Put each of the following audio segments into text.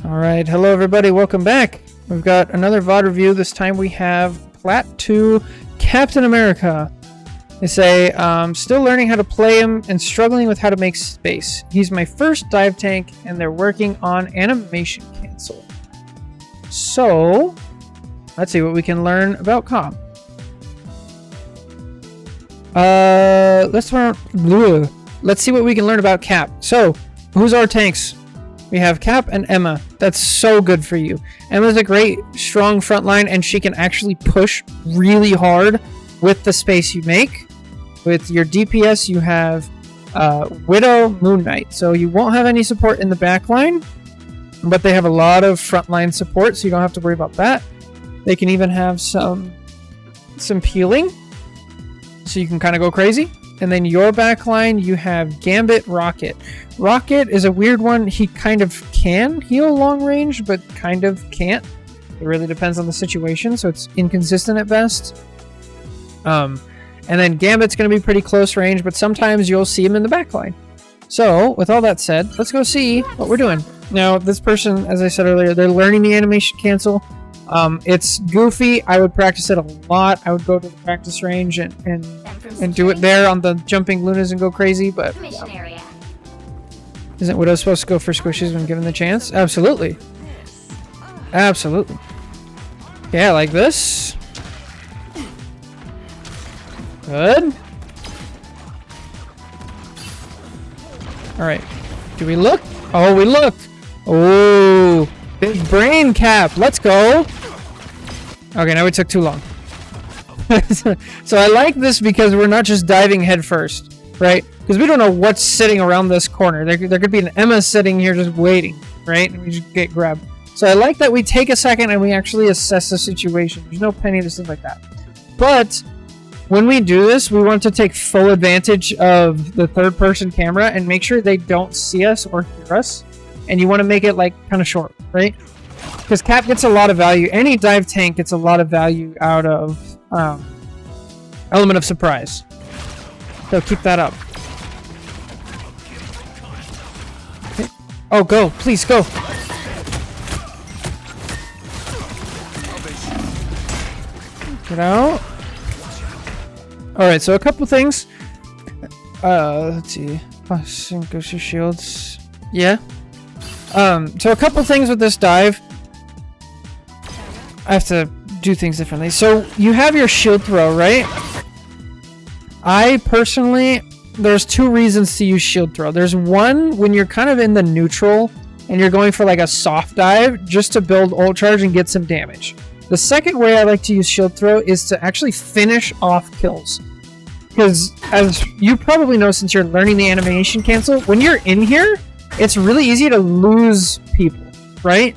Alright, hello everybody, welcome back. We've got another VOD review. This time we have Plat 2 Captain America. They say, still learning how to play him and struggling with how to make space. He's my first dive tank and they're working on animation cancel. So, let's see what we can learn about Cap. Let's see what we can learn about Cap. So, who's our tanks? We have Cap and Emma. That's so good for you. Emma's a great, strong front line, and she can actually push really hard with the space you make. With your DPS, you have Widow, Moon Knight. So you won't have any support in the back line, but they have a lot of frontline support, so you don't have to worry about that. They can even have some peeling, so you can kind of go crazy. And then your back line, you have Gambit, Rocket. Rocket is a weird one. He kind of can heal long range, but kind of can't. It really depends on the situation, so it's inconsistent at best. And then Gambit's going to be pretty close range, but sometimes you'll see him in the back line. So, with all that said, let's go see what we're doing. Now, this person, as I said earlier, they're learning the animation cancel. It's goofy. I would practice it a lot. I would go to the practice range and do it there on the jumping lunas and go crazy, but yeah. Isn't Widow supposed to go for squishes when given the chance? Absolutely. Absolutely. Yeah, like this. Good. Alright. Do we look? Oh, we looked! Oh, big brain Cap. Let's go. Okay, now we took too long. So I like this because we're not just diving head first, right? Because we don't know what's sitting around this corner. There could be an Emma sitting here just waiting, right? And we just get grabbed. So I like that we take a second and we actually assess the situation. There's no penny to stuff like that. But when we do this, we want to take full advantage of the third-person camera and make sure they don't see us or hear us. And you want to make it like kind of short, right? Because Cap gets a lot of value. Any dive tank gets a lot of value out of element of surprise. So keep that up. Okay. Oh, go. Please, go. Get out. Alright, so a couple things. Let's see. Ghost shields. Yeah. So a couple things with this dive. I have to do things differently. So you have your shield throw, right? I personally, there's two reasons to use shield throw. There's one when you're kind of in the neutral and you're going for like a soft dive just to build ult charge and get some damage. The second way I like to use shield throw is to actually finish off kills. Because as you probably know since you're learning the animation cancel, when you're in here, it's really easy to lose people, right?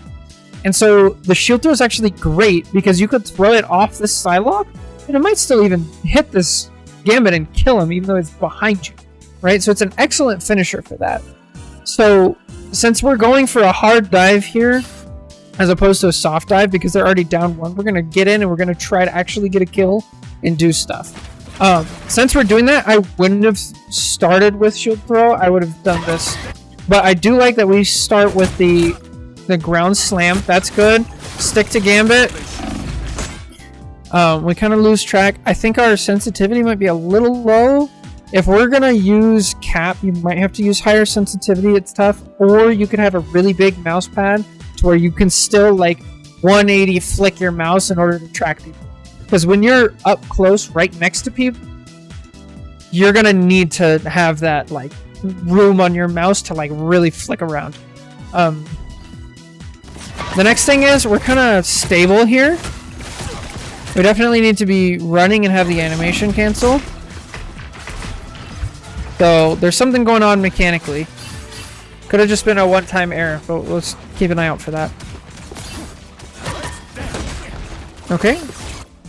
And so the shield throw is actually great because you could throw it off this Psylocke and it might still even hit this Gambit and kill him even though it's behind you, right? So it's an excellent finisher for that. So since we're going for a hard dive here as opposed to a soft dive because they're already down one, we're going to get in and we're going to try to actually get a kill and do stuff. Since we're doing that, I wouldn't have started with shield throw. I would have done this. But I do like that we start with the ground slam. That's good. Stick to Gambit. We kind of lose track. I think our sensitivity might be a little low. If we're going to use Cap, you might have to use higher sensitivity. It's tough. Or you could have a really big mouse pad to where you can still like 180 flick your mouse in order to track people. Because when you're up close right next to people, you're going to need to have that like room on your mouse to like really flick around. The next thing is we're kind of stable here. We definitely need to be running and have the animation cancel. So there's something going on mechanically. Could have just been a one-time error, but let's keep an eye out for that. Okay,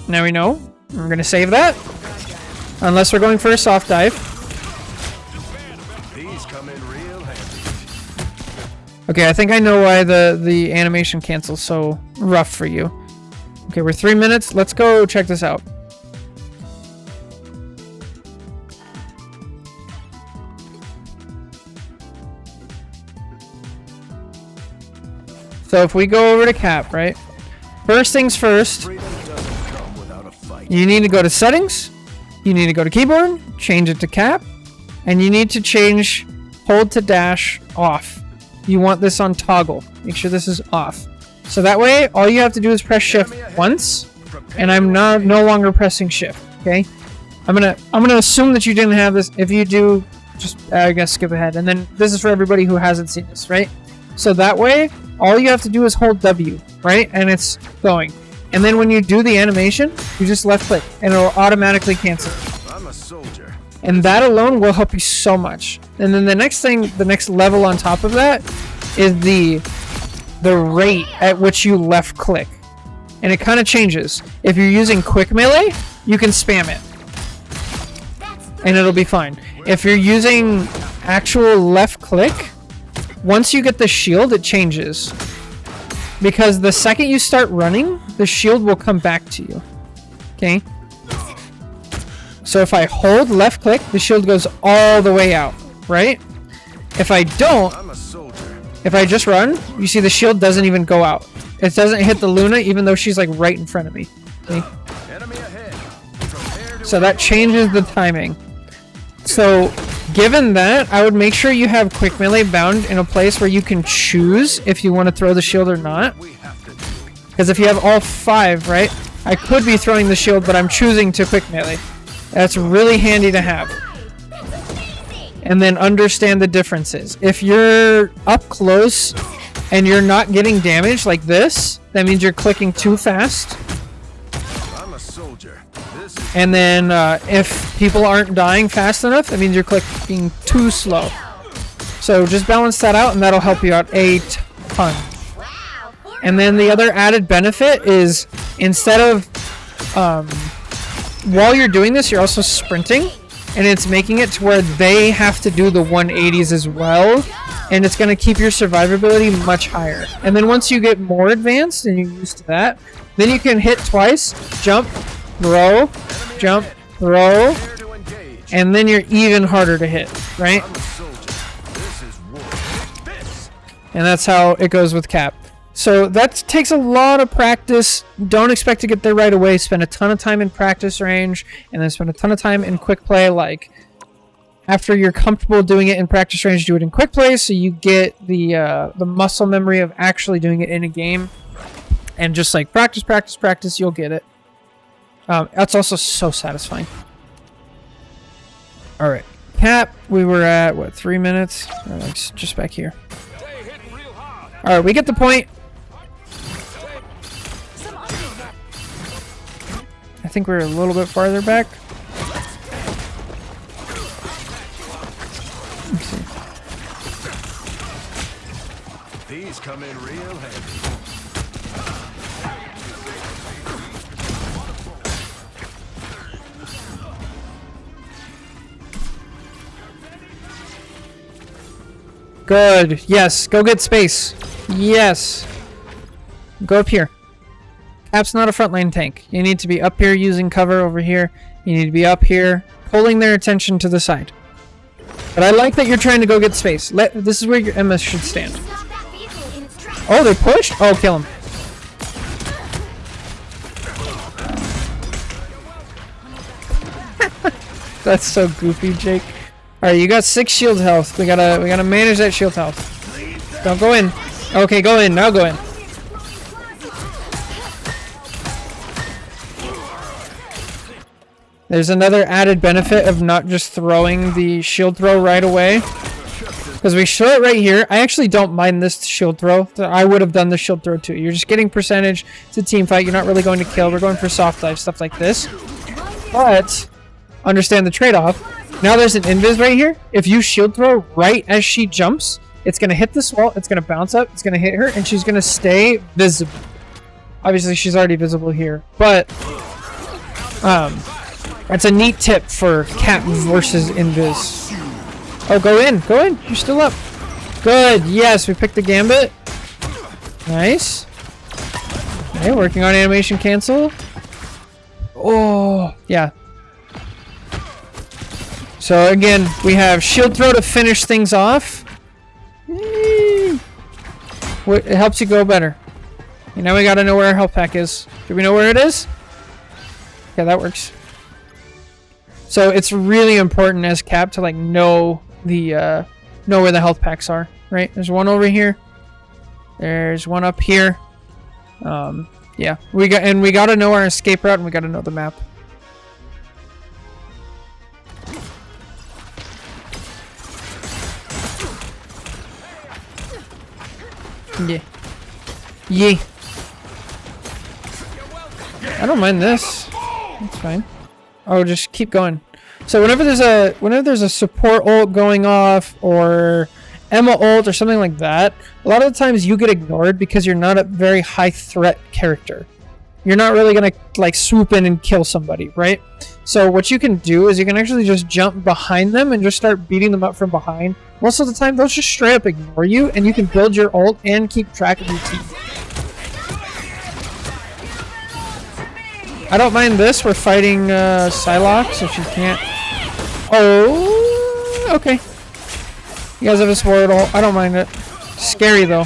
now we know. We're gonna save that. Unless we're going for a soft dive. Okay, I think I know why the animation cancel's so rough for you. Okay, we're 3 minutes. Let's go check this out. So if we go over to Cap, right? First things first, you need to go to settings, you need to go to keyboard, change it to Cap, and you need to change hold to dash off. You want this on toggle. Make sure this is off. So that way, all you have to do is press shift once, and I'm no longer pressing shift, okay? I'm gonna assume that you didn't have this. If you do, just I guess skip ahead. And then this is for everybody who hasn't seen this, right? So that way, all you have to do is hold W, right? And it's going. And then when you do the animation, you just left click and it'll automatically cancel. I'm a soldier. And that alone will help you so much. And then the next thing, the next level on top of that is the rate at which you left click. And it kind of changes. If you're using quick melee, you can spam it. And it'll be fine. If you're using actual left click, once you get the shield, it changes. Because the second you start running, the shield will come back to you. Okay? So if I hold left click, the shield goes all the way out, right? If I don't, if I just run, you see the shield doesn't even go out. It doesn't hit the Luna even though she's like right in front of me. See? So that changes the timing. So given that, I would make sure you have quick melee bound in a place where you can choose if you want to throw the shield or not. Because if you have all 5, right, I could be throwing the shield, but I'm choosing to quick melee. That's really handy to have. And then understand the differences. If you're up close and you're not getting damage like this, that means you're clicking too fast. I'm a soldier. And then if people aren't dying fast enough, that means you're clicking too slow. So just balance that out and that'll help you out a ton. And then the other added benefit is instead of while you're doing this, you're also sprinting, and it's making it to where they have to do the 180s as well, and it's going to keep your survivability much higher. And then once you get more advanced and you're used to that, then you can hit twice, jump, throw, jump, throw, and then you're even harder to hit, right? And that's how it goes with Cap. So that takes a lot of practice. Don't expect to get there right away. Spend a ton of time in practice range, and then spend a ton of time in quick play. Like, after you're comfortable doing it in practice range, do it in quick play, so you get the muscle memory of actually doing it in a game. And just like practice, practice, practice, you'll get it. That's also so satisfying. All right, Cap. We were at what, 3 minutes? Or like just back here. All right, we get the point. I think we're a little bit farther back. Let's see. These come in real heavy. Good. Yes. Go get space. Yes. Go up here. Cap's not a frontline tank. You need to be up here using cover over here. You need to be up here pulling their attention to the side. But I like that you're trying to go get space. This is where your MS should stand. Oh, they pushed? Oh, kill him. That's so goofy, Jake. Alright, you got 6 shield health. We gotta manage that shield health. Don't go in. Okay, go in. Now go in. There's another added benefit of not just throwing the shield throw right away. Because we show it right here. I actually don't mind this shield throw. I would have done the shield throw too. You're just getting percentage. It's a team fight. You're not really going to kill. We're going for soft dive, stuff like this. But understand the trade-off. Now there's an invis right here. If you shield throw right as she jumps, it's going to hit this wall. It's going to bounce up. It's going to hit her. And she's going to stay visible. Obviously, she's already visible here. But that's a neat tip for Cap versus invis. Oh, go in. Go in. You're still up. Good. Yes, we picked the gambit. Nice. Okay, working on animation cancel. Oh, yeah. So again, we have shield throw to finish things off. It helps you go better. And now we gotta know where our health pack is. Do we know where it is? Okay, that works. So it's really important as Cap to like know where the health packs are, right? There's one over here. There's one up here. Yeah, we gotta know our escape route, and we gotta know the map. Yeah. Yeah. I don't mind this. That's fine. Oh, just keep going. So whenever there's a support ult going off or Emma ult or something like that, a lot of the times you get ignored because you're not a very high threat character. You're not really gonna like swoop in and kill somebody, right? So what you can do is you can actually just jump behind them and just start beating them up from behind. Most of the time, they'll just straight up ignore you, and you can build your ult and keep track of your team. I don't mind this. We're fighting Psylocke, so she can't. Oh, okay. You guys have a support ult. I don't mind it. Scary though.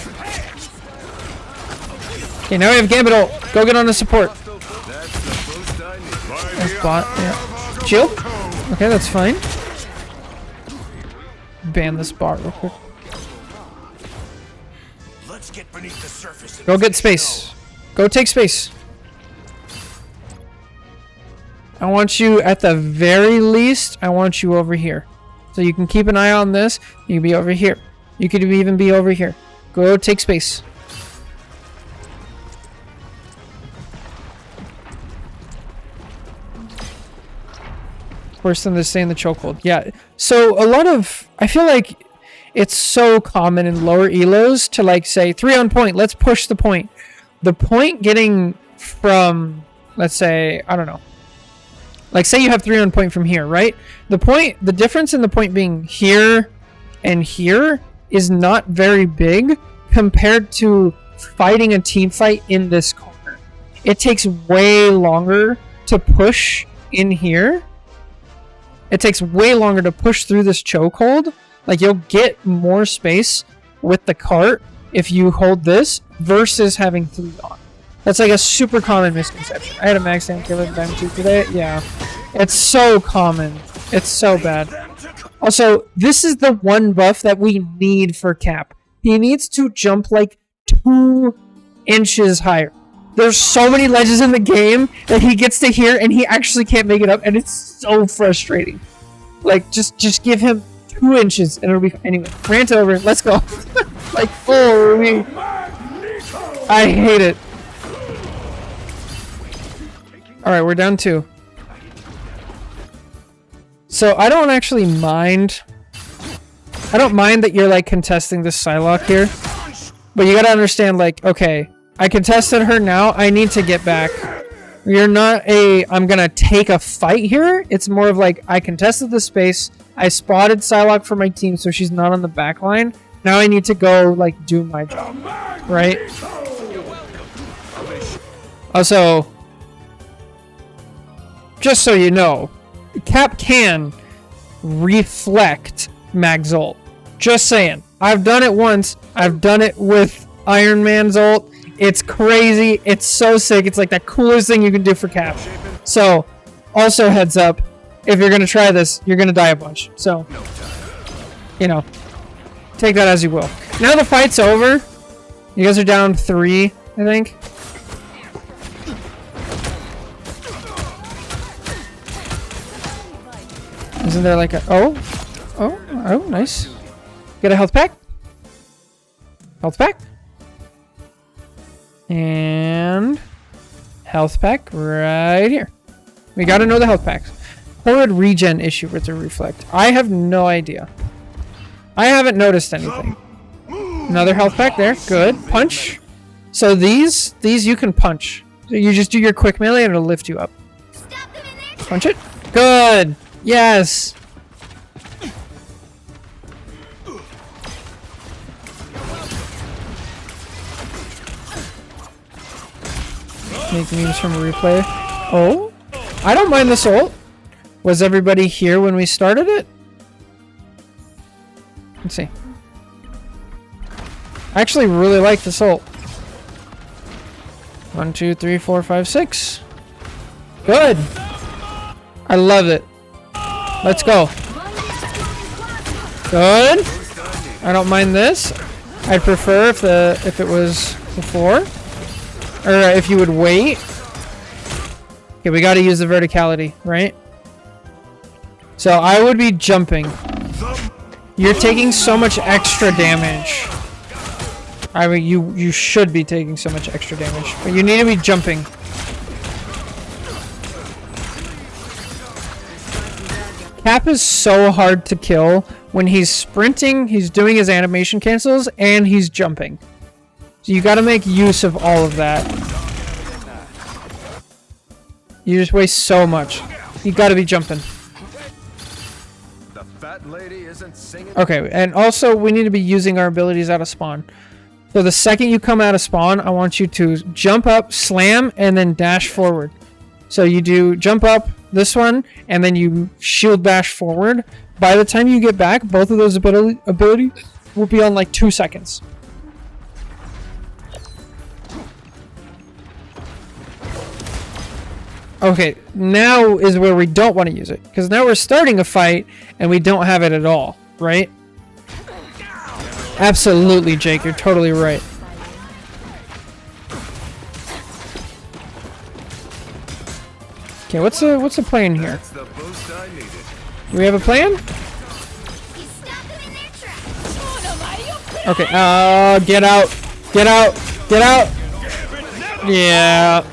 Okay, now we have Gambit ult. Go get on the support. That's bot. Yeah. Shield. Okay, that's fine. Ban this bot real quick. Let's get beneath the surface. Go get space. Go take space. I want you, at the very least, I want you over here. So you can keep an eye on this. You can be over here. You could even be over here. Go take space. Worse than this staying in the chokehold. Yeah. So a lot of, I feel like it's so common in lower elos to like say 3 on point. Let's push the point. The point getting from, let's say, I don't know. Like say you have 3 on point from here, right? The difference in the point being here and here is not very big compared to fighting a team fight in this corner. It takes way longer to push in here. It takes way longer to push through this chokehold. Like you'll get more space with the cart if you hold this versus having 3 on. That's like a super common misconception. I had a max amp killer time 2 today. Yeah. It's so common. It's so bad. Also, this is the one buff that we need for Cap. He needs to jump like 2 inches higher. There's so many ledges in the game that he gets to here and he actually can't make it up, and it's so frustrating. Like, just give him 2 inches and it'll be fine. Anyway, rant over. Let's go. Like, holy. I hate it. Alright, we're down 2. So I don't actually mind. I don't mind that you're like contesting this Psylocke here. But you gotta understand, like, okay, I contested her now. I need to get back. You're not I'm gonna take a fight here. It's more of like, I contested the space. I spotted Psylocke for my team so she's not on the back line. Now I need to go, like, do my job. Right? Also, just so you know, Cap can reflect Mag's ult. Just saying. I've done it once. I've done it with Iron Man's ult. It's crazy. It's so sick. It's like the coolest thing you can do for Cap. So, also heads up, if you're going to try this, you're going to die a bunch. So, you know, take that as you will. Now the fight's over. You guys are down 3, I think. Isn't there like a... Oh, nice. Get a health pack. Health pack. And... health pack right here. We gotta know the health packs. Horrid regen issue with the reflect. I have no idea. I haven't noticed anything. Another health pack there. Good. Punch. So these you can punch. So you just do your quick melee and it'll lift you up. Punch it. Good. Yes. Make memes from a replay. Oh, I don't mind this ult. Was everybody here when we started it? Let's see. I actually really like this ult. 1, 2, 3, 4, 5, 6. Good. I love it. Let's go. Good. I don't mind this. I'd prefer if it was before, or if you would wait. Okay, we got to use the verticality, right? So I would be jumping. You're taking so much extra damage. I mean, you should be taking so much extra damage, but you need to be jumping. Cap is so hard to kill when he's sprinting, he's doing his animation cancels, and he's jumping. So you gotta make use of all of that. You just waste so much. You gotta be jumping. The fat lady isn't singing. Okay, and also we need to be using our abilities out of spawn. So the second you come out of spawn, I want you to jump up, slam, and then dash forward. So you do jump up, this one, and then you shield bash forward. By the time you get back, both of those abilities will be on like 2 seconds. Okay, now is where we don't want to use it, because now we're starting a fight and we don't have it at all, right? Absolutely, Jake, you're totally right. Okay, what's the plan here? Do we have a plan? Okay, get out! Get out! Get out! Yeah,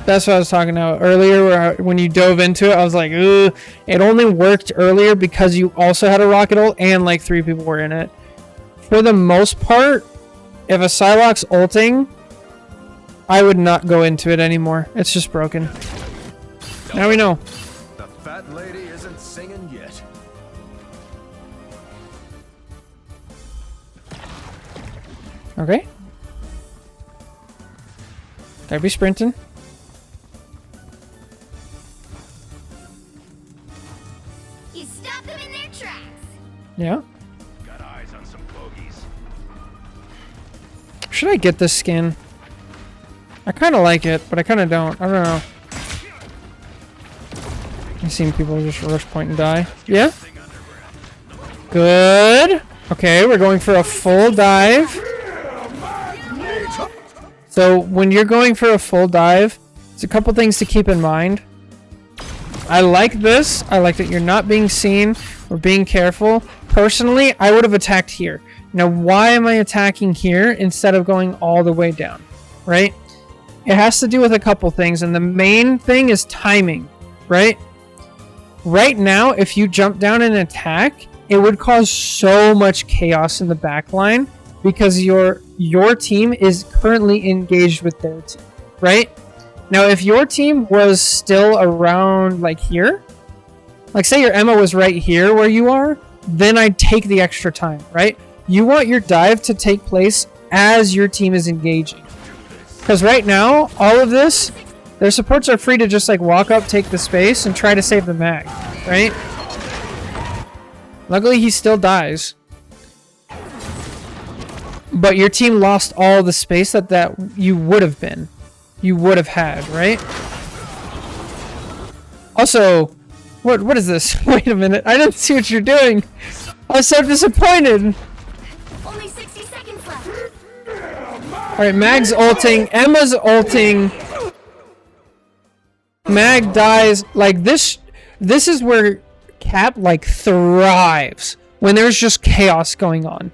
that's what I was talking about earlier, when you dove into it, I was like, ugh. It only worked earlier because you also had a rocket ult and like 3 people were in it. For the most part, if a Psylocke's ulting, I would not go into it anymore. It's just broken. Now we know. The fat lady isn't singing yet. Okay. Gotta be sprinting. You stop them in their tracks. Yeah. Got eyes on some bogeys. Should I get this skin? I kind of like it, but I kind of don't. I don't know. I've seen people just rush point and die. Yeah? Good. Okay, we're going for a full dive. So when you're going for a full dive, there's a couple things to keep in mind. I like this. I like that you're not being seen or being careful. Personally, I would have attacked here. Now, why am I attacking here instead of going all the way down? Right? It has to do with a couple things, and the main thing is timing, right? Right now, if you jump down and attack, it would cause so much chaos in the back line because your team is currently engaged with their team, right? Now, if your team was still around like here, like say your Emma was right here where you are, then I'd take the extra time, right? You want your dive to take place as your team is engaging. Because right now, all of this, their supports are free to just like walk up, take the space, and try to save the mag, right? Luckily, he still dies. But your team lost all the space that you would have been. You would have had, right? Also, what is this? Wait a minute. I didn't see what you're doing. I was so disappointed. Only 60 seconds left. Alright, Mag's ulting. Emma's ulting. Mag dies. Like, this is where Cap, like, thrives. When there's just chaos going on.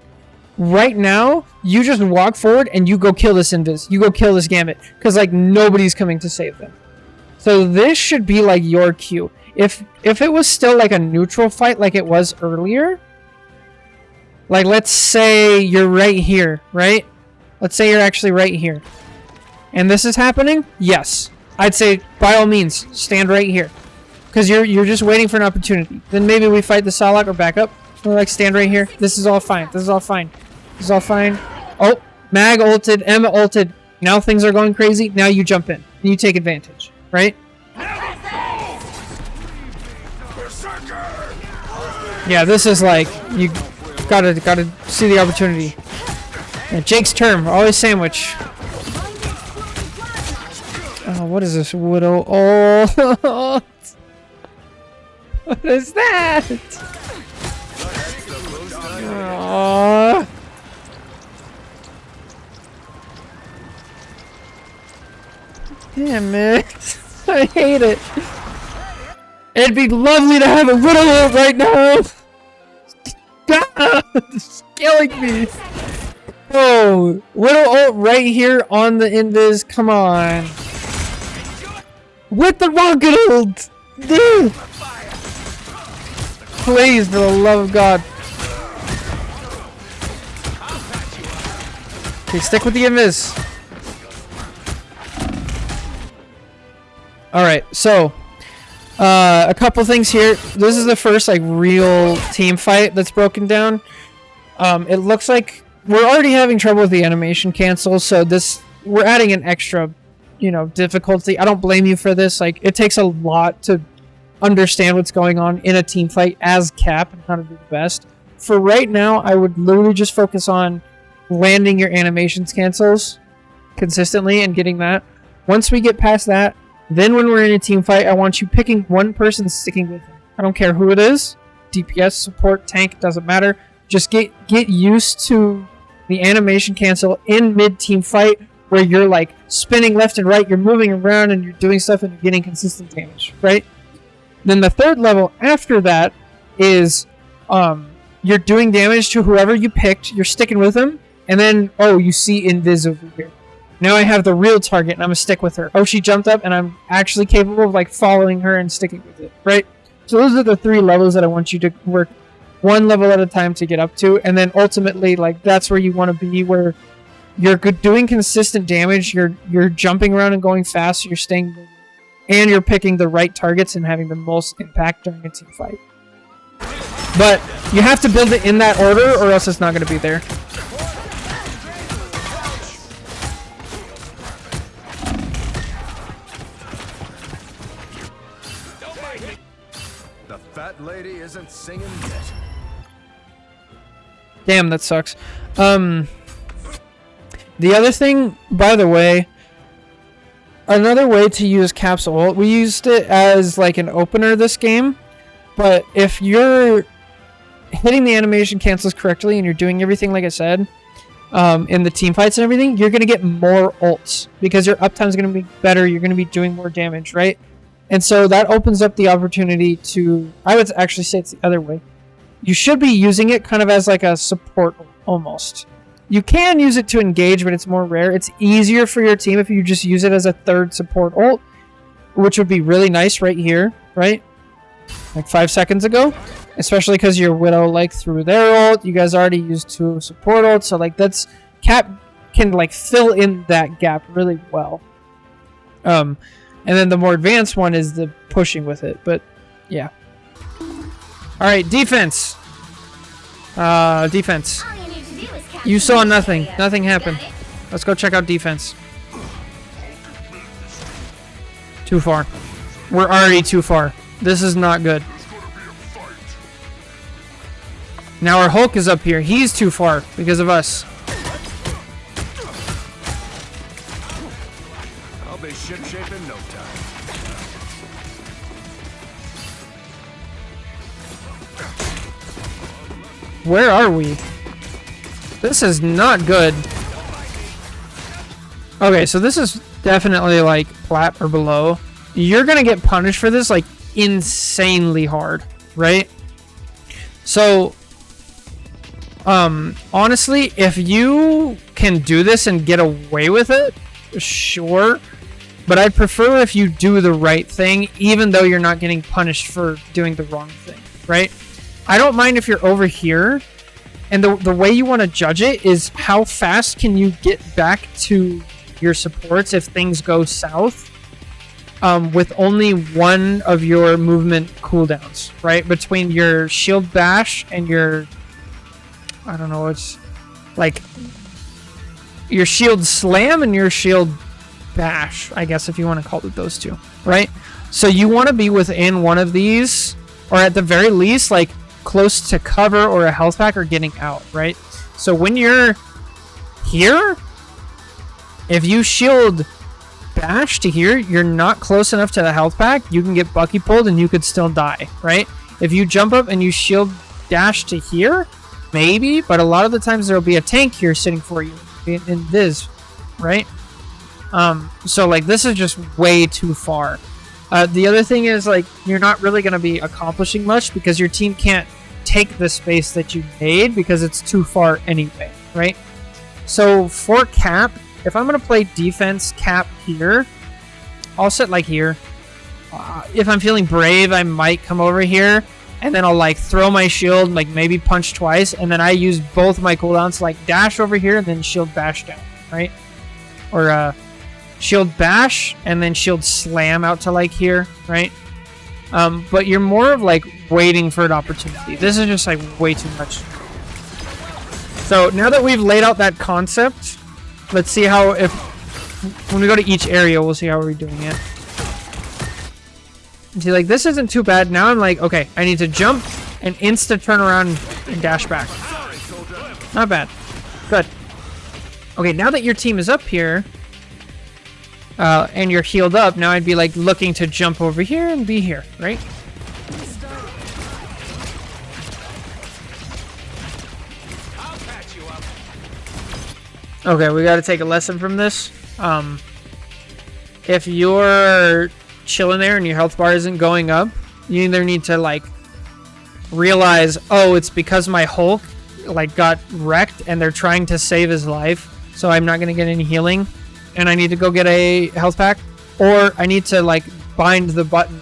Right now, you just walk forward and you go kill this Invis. You go kill this Gambit. Because, like, nobody's coming to save them. So this should be, like, your cue. If it was still, like, a neutral fight like it was earlier... Like, let's say you're right here, right? Let's say you're actually right here. And this is happening? Yes. I'd say, by all means, stand right here. Because you're just waiting for an opportunity. Then maybe we fight the Psylocke or back up. We're like, stand right here. This is all fine. This is all fine. This is all fine. Oh, Mag ulted. Emma ulted. Now things are going crazy. Now you jump in. And you take advantage. Right? Yeah, this is like... You gotta see the opportunity. Yeah, Jake's term, always sandwich. Oh, what is this widow? Oh, what is that? Oh. Damn it. I hate it. It'd be lovely to have a widow ult right now. It's killing me. Oh, widow ult right here on the invis. Come on. With the rocket ult. Dude. Please, for the love of God. Okay, stick with the invis. Alright, so a couple things here. This is the first like real team fight that's broken down. It looks like we're already having trouble with the animation cancel, so we're adding an extra, difficulty. I don't blame you for this. Like, it takes a lot to understand what's going on in a team fight as Cap and how to do the best. For right now, I would literally just focus on landing your animations cancels consistently and getting that. Once we get past that, then when we're in a team fight, I want you picking one person, sticking with them. I don't care who it is. DPS, support, tank, doesn't matter. Just get used to the animation cancel in mid-team fight where you're like spinning left and right, you're moving around and you're doing stuff and you're getting consistent damage, right? Then the third level after that is you're doing damage to whoever you picked, you're sticking with them, and then, oh, you see Invis over here. Now I have the real target, and I'm going to stick with her. Oh, she jumped up, and I'm actually capable of, like, following her and sticking with it, right? So those are the 3 levels that I want you to work one level at a time to get up to, and then ultimately, like, that's where you want to be, where you're doing consistent damage, you're jumping around and going fast, you're staying, and you're picking the right targets and having the most impact during a team fight. But you have to build it in that order, or else it's not going to be there. The fat lady isn't singing yet. Damn, that sucks. The other thing, by the way, another way to use Cap's ult, we used it as like an opener this game, but if you're hitting the animation cancels correctly and you're doing everything like I said, in the team fights and everything, you're going to get more ults because your uptime is going to be better, you're going to be doing more damage, right? And so that opens up the opportunity to, I would actually say it's the other way. You should be using it kind of as like a support almost. You can use it to engage, but it's more rare. It's easier for your team if you just use it as a third support ult, which would be really nice right here, right? Like 5 seconds ago. Especially because your Widow like threw their ult. You guys already used 2 support ults, so like that's Cap can like fill in that gap really well. And then the more advanced one is the pushing with it, but yeah. Alright, defense. Defense. All you need to do is catch You the saw ninja nothing. data. Nothing happened. Got it? Let's go check out defense. Too far. We're already too far. This is not good. Now our Hulk is up here. He's too far because of us. I'll be shipshape in no time. Where are we? This is not good. Okay, so this is definitely like Plat or below. You're gonna get punished for this like insanely hard, right? So honestly, if you can do this and get away with it, sure. But I'd prefer if you do the right thing, even though you're not getting punished for doing the wrong thing, right? I don't mind if you're over here, and the way you want to judge it is how fast can you get back to your supports if things go south, with only one of your movement cooldowns, right? Between your shield bash and your, I don't know, it's like your shield slam and your shield bash, I guess, if you want to call it those two, right? So you want to be within one of these, or at the very least, like close to cover or a health pack or getting out, right? So when you're here, if you shield bash to here, you're not close enough to the health pack. You can get Bucky pulled and you could still die, right? If you jump up and you shield dash to here, maybe, but a lot of the times there'll be a tank here sitting for you in this, right? So like this is just way too far. The other thing is like you're not really going to be accomplishing much because your team can't take the space that you made because it's too far anyway, right? So for cap, if I'm going to play defense cap here, I'll sit like here. If I'm feeling brave, I might come over here and then I'll like throw my shield, like maybe punch twice, and then I use both my cooldowns to like dash over here and then shield bash down, right? Or shield bash and then shield slam out to like here, right? But you're more of like waiting for an opportunity. This is just like way too much. So now that we've laid out that concept, let's see how when we go to each area, we'll see how we're doing it. See, like this isn't too bad. Now I'm like, okay, I need to jump and insta turn around and dash back. Not bad. Good. Okay, now that your team is up here, and you're healed up, now I'd be like looking to jump over here and be here, right? Okay, we got to take a lesson from this. If you're chilling there and your health bar isn't going up, you either need to like realize, oh, it's because my Hulk like got wrecked and they're trying to save his life, so I'm not gonna get any healing, and I need to go get a health pack, or I need to like bind the button,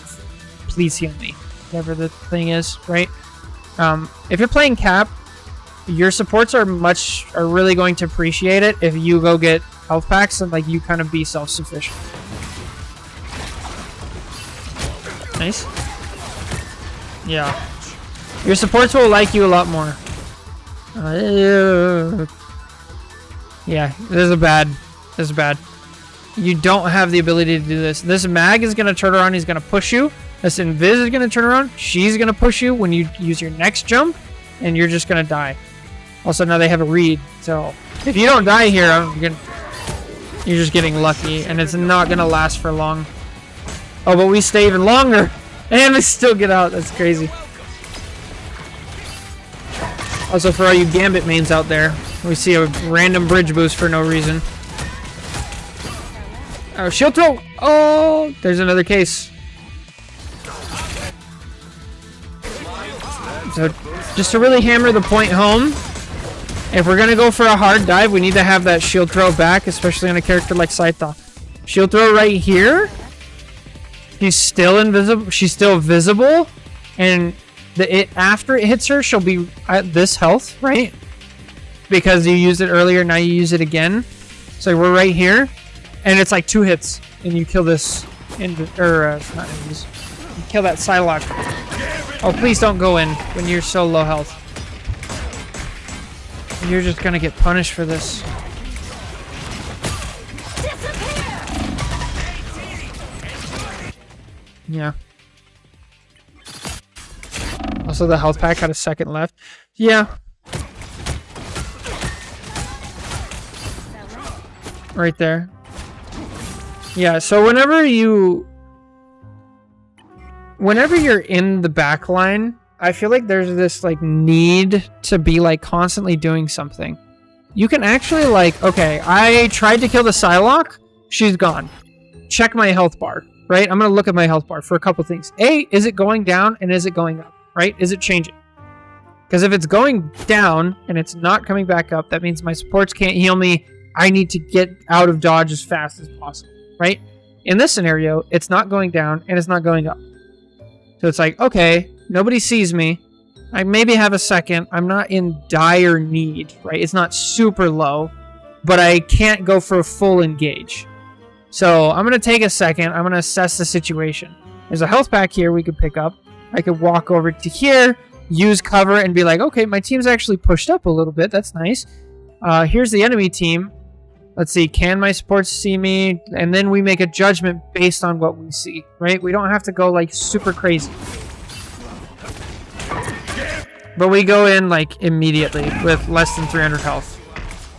please heal me, whatever the thing is, right? If you're playing cap, your supports are really going to appreciate it if you go get health packs and like you kind of be self-sufficient. Nice. Yeah. Your supports will like you a lot more. Yeah, this is bad. This is bad. You don't have the ability to do this. This mag is going to turn around. He's going to push you. This invis is going to turn around. She's going to push you when you use your next jump, and you're just going to die. Also, now they have a read, so if you don't die here, you're just getting lucky, and it's not going to last for long. Oh, but we stay even longer, and we still get out. That's crazy. Also, for all you Gambit mains out there, we see a random bridge boost for no reason. Oh, shield throw! Oh, there's another case. So, just to really hammer the point home, if we're gonna go for a hard dive, we need to have that shield throw back, especially on a character like Saita. Shield throw right here. She's still invisible. She's still visible, and after it hits her, she'll be at this health, right? Because you used it earlier, now you use it again. So we're right here, and it's like 2 hits, and you kill this, not enemies. You kill that Psylocke. Oh, please don't go in when you're so low health. You're just gonna get punished for this. Yeah. Also, the health pack had a second left. Yeah. Right there. Yeah, so whenever you're in the back line, I feel like there's this like need to be like constantly doing something. You can actually like, okay, I tried to kill the Psylocke, she's gone. Check my health bar, right? I'm gonna look at my health bar for a couple things. A, is it going down and is it going up, right? Is it changing? Because if it's going down and it's not coming back up, that means my supports can't heal me. I need to get out of dodge as fast as possible, right? In this scenario, it's not going down and it's not going up. So it's like, okay, nobody sees me. I maybe have a second. I'm not in dire need, right? It's not super low, but I can't go for a full engage. So I'm going to take a second. I'm going to assess the situation. There's a health pack here we could pick up. I could walk over to here, use cover, and be like, okay, my team's actually pushed up a little bit. That's nice. Here's the enemy team. Let's see, can my supports see me? And then we make a judgment based on what we see, right? We don't have to go like super crazy. But we go in like immediately with less than 300 health.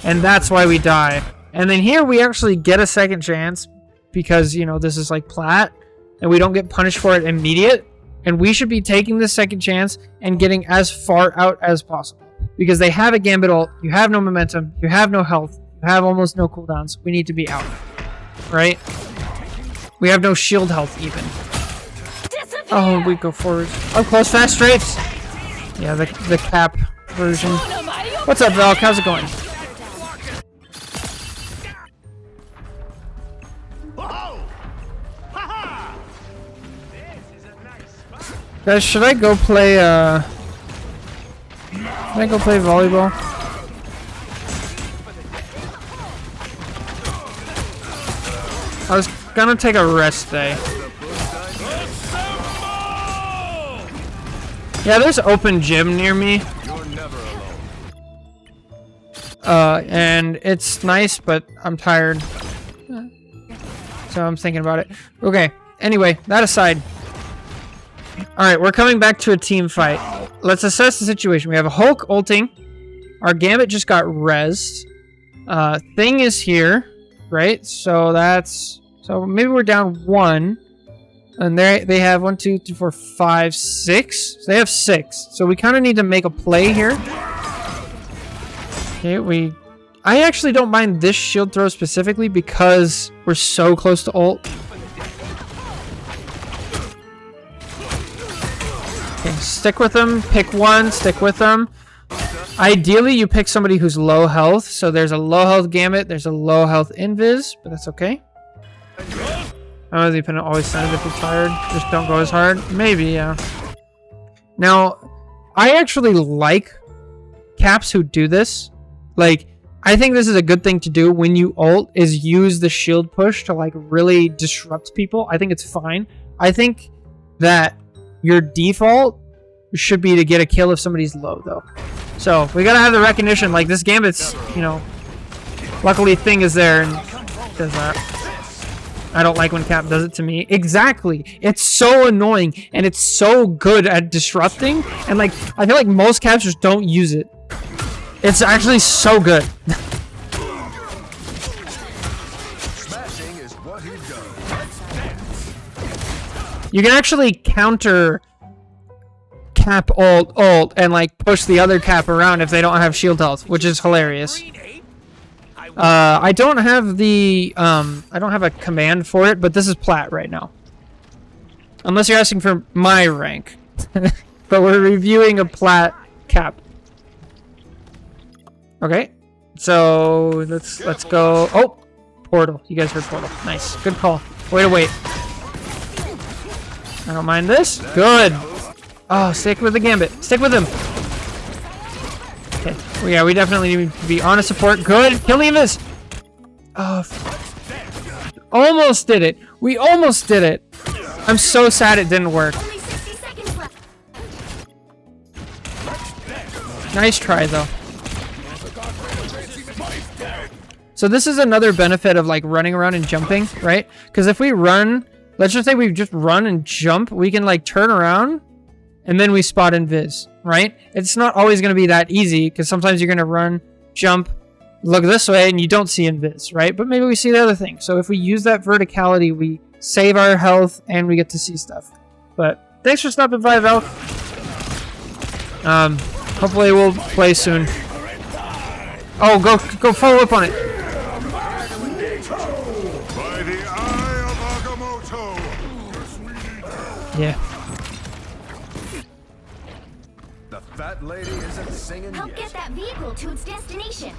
And that's why we die. And then here we actually get a second chance because, you know, this is like Plat and we don't get punished for it immediate. And we should be taking this second chance and getting as far out as possible. Because they have a Gambit ult, you have no momentum, you have no health, you have almost no cooldowns. We need to be out. Right? We have no shield health even. Oh, we go forward. Oh, close, fast strafes. Yeah, the cap version. What's up, Valk? How's it going? Guys, should I go play, Should I go play volleyball? I was gonna take a rest day. Yeah, there's open gym near me. And it's nice, but I'm tired. So I'm thinking about it. Okay, anyway, that aside. Alright, we're coming back to a team fight. Let's assess the situation. We have a Hulk ulting. Our Gambit just got rezzed. Thing is here, right? So that's... So maybe we're down 1. And they have 1, 2, 3, 4, 5, 6. So they have 6. So we kind of need to make a play here. Okay, I actually don't mind this shield throw specifically because we're so close to ult. Okay, stick with them. Pick one. Stick with them. Ideally, you pick somebody who's low health. So there's a low health Gambit. There's a low health Invis, but that's okay. I know the opponent always says if you're tired, just don't go as hard. Maybe, yeah. Now, I actually like caps who do this. Like, I think this is a good thing to do when you ult, is use the shield push to, like, really disrupt people. I think it's fine. I think that your default should be to get a kill if somebody's low, though. So, we gotta have the recognition. Like, this Gambit's, you know, luckily Thing is there and does that. I don't like when Cap does it to me. Exactly. It's so annoying, and it's so good at disrupting, and, like, I feel like most Caps just don't use it. It's actually so good. Smashing is what he does. You can actually counter Cap ult, and like push the other Cap around if they don't have shield health, which is hilarious. I don't have the I don't have a command for it, but this is Plat right now. Unless you're asking for my rank. But we're reviewing a Plat Cap. Okay, so let's go. Oh, Portal. You guys heard Portal. Nice. Good call. Way to wait. I don't mind this. Good. Oh, stick with the Gambit. Stick with him. Okay. Well, yeah, we definitely need to be on a support. Good. Kill the Invis. Oh, almost did it. We almost did it. I'm so sad it didn't work. Only 60 seconds left. Nice try, though. So this is another benefit of like running around and jumping, right? Because if we run, let's just say we just run and jump, we can like turn around and then we spot Invis, right? It's not always going to be that easy because sometimes you're going to run, jump, look this way and you don't see Invis, right? But maybe we see the other thing. So if we use that verticality, we save our health and we get to see stuff. But thanks for stopping by, Val. Hopefully we'll play soon. Oh, go follow up on it. By the eye of Agamotto. Yeah. The fat lady isn't singing Help yet. get that vehicle to its destination.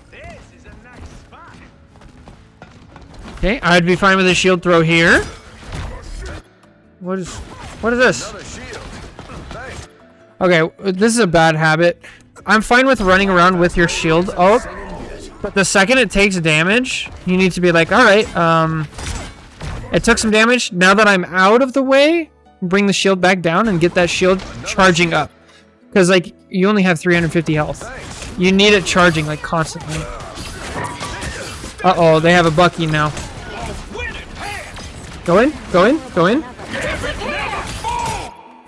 This is a nice spot. Okay, I'd be fine with a shield throw here. What is this? Another shield. Thanks. Okay, this is a bad habit. I'm fine with running around with your shield ult, but the second it takes damage, you need to be like, alright, it took some damage. Now that I'm out of the way, bring the shield back down and get that shield charging up. Because, like, you only have 350 health. You need it charging, like, constantly. Uh-oh, they have a Bucky now. Go in, go in, go in.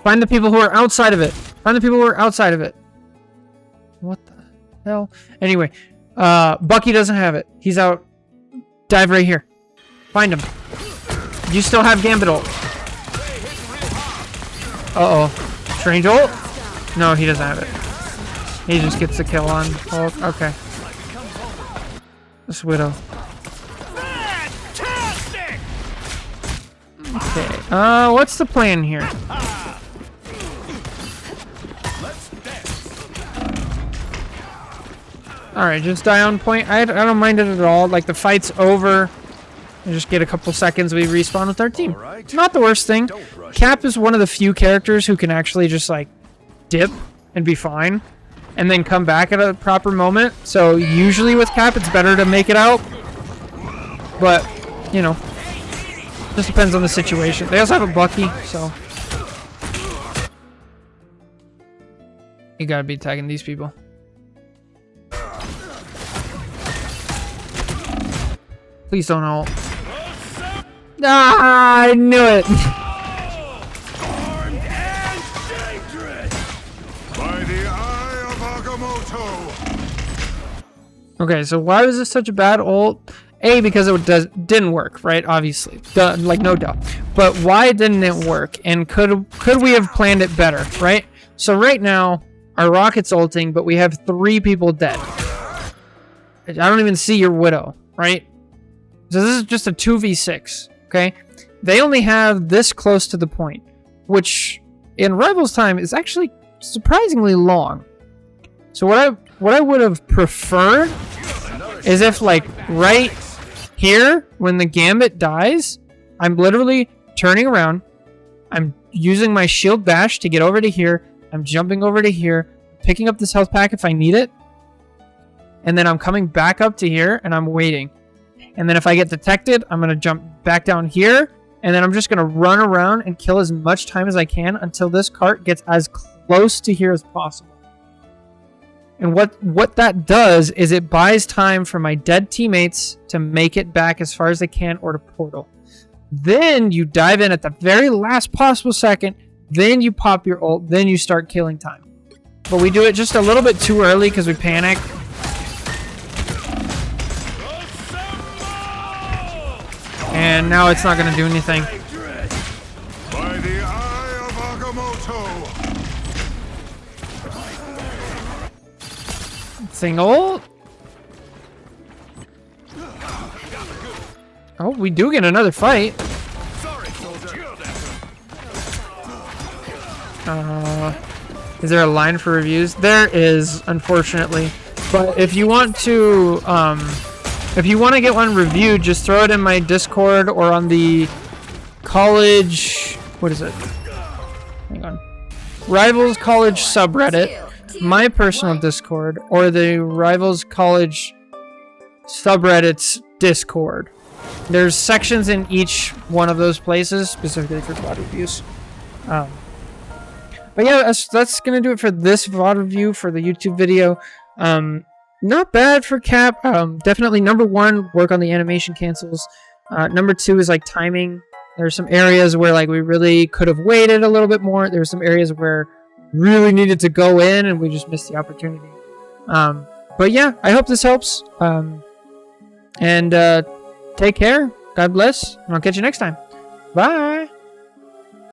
Find the people who are outside of it. Find the people who are outside of it. What the hell? Anyway, Bucky doesn't have it. He's out. Dive right here. Find him. You still have Gambit ult. Uh-oh. Strange ult? No, he doesn't have it. He just gets the kill on Hulk. Okay. This Widow. Okay. What's the plan here? Alright, just die on point. I don't mind it at all. Like, the fight's over. I just get a couple seconds, we respawn with our team. Right. Not the worst thing. Cap is one of the few characters who can actually just, like, dip and be fine. And then come back at a proper moment. So, usually with Cap, it's better to make it out. But, you know. Just depends on the situation. They also have a Bucky, so. You gotta be tagging these people. Please don't ult. Ah, I knew it. Armed and dangerous. By the eye of Agamotto. Okay, so why was this such a bad ult? A, because it didn't work, right? Obviously, like no doubt. But why didn't it work? And could we have planned it better, right? So right now, our rocket's ulting, but we have 3 people dead. I don't even see your Widow, right? So this is just a 2v6, okay? They only have this close to the point, which in Rivals time is actually surprisingly long. So what I would have preferred is if, like, right here, when the Gambit dies, I'm literally turning around, I'm using my shield bash to get over to here, I'm jumping over to here, picking up this health pack if I need it, and then I'm coming back up to here, and I'm waiting. And then if I get detected, I'm going to jump back down here, and then I'm just going to run around and kill as much time as I can until this cart gets as close to here as possible. And what that does is it buys time for my dead teammates to make it back as far as they can or to portal. Then you dive in at the very last possible second, then you pop your ult, then you start killing time. But we do it just a little bit too early because we panic. And now it's not going to do anything. By the eye of Agamotto. Single. Oh, we do get another fight. Is there a line for reviews? There is, unfortunately. But if you want to, get one reviewed, just throw it in my Discord or on the college. What is it? Hang on. Rivals College subreddit. My personal Discord, or the Rivals College subreddit's Discord. There's sections in each one of those places, specifically for VOD reviews. But yeah, that's going to do it for this VOD review for the YouTube video. Not bad for Cap. Definitely number 1, work on the animation cancels. Number 2 is like timing. There's some areas where like we really could have waited a little bit more. There's some areas where really needed to go in and we just missed the opportunity. But yeah, I hope this helps. And take care. God bless. And I'll catch you next time. Bye.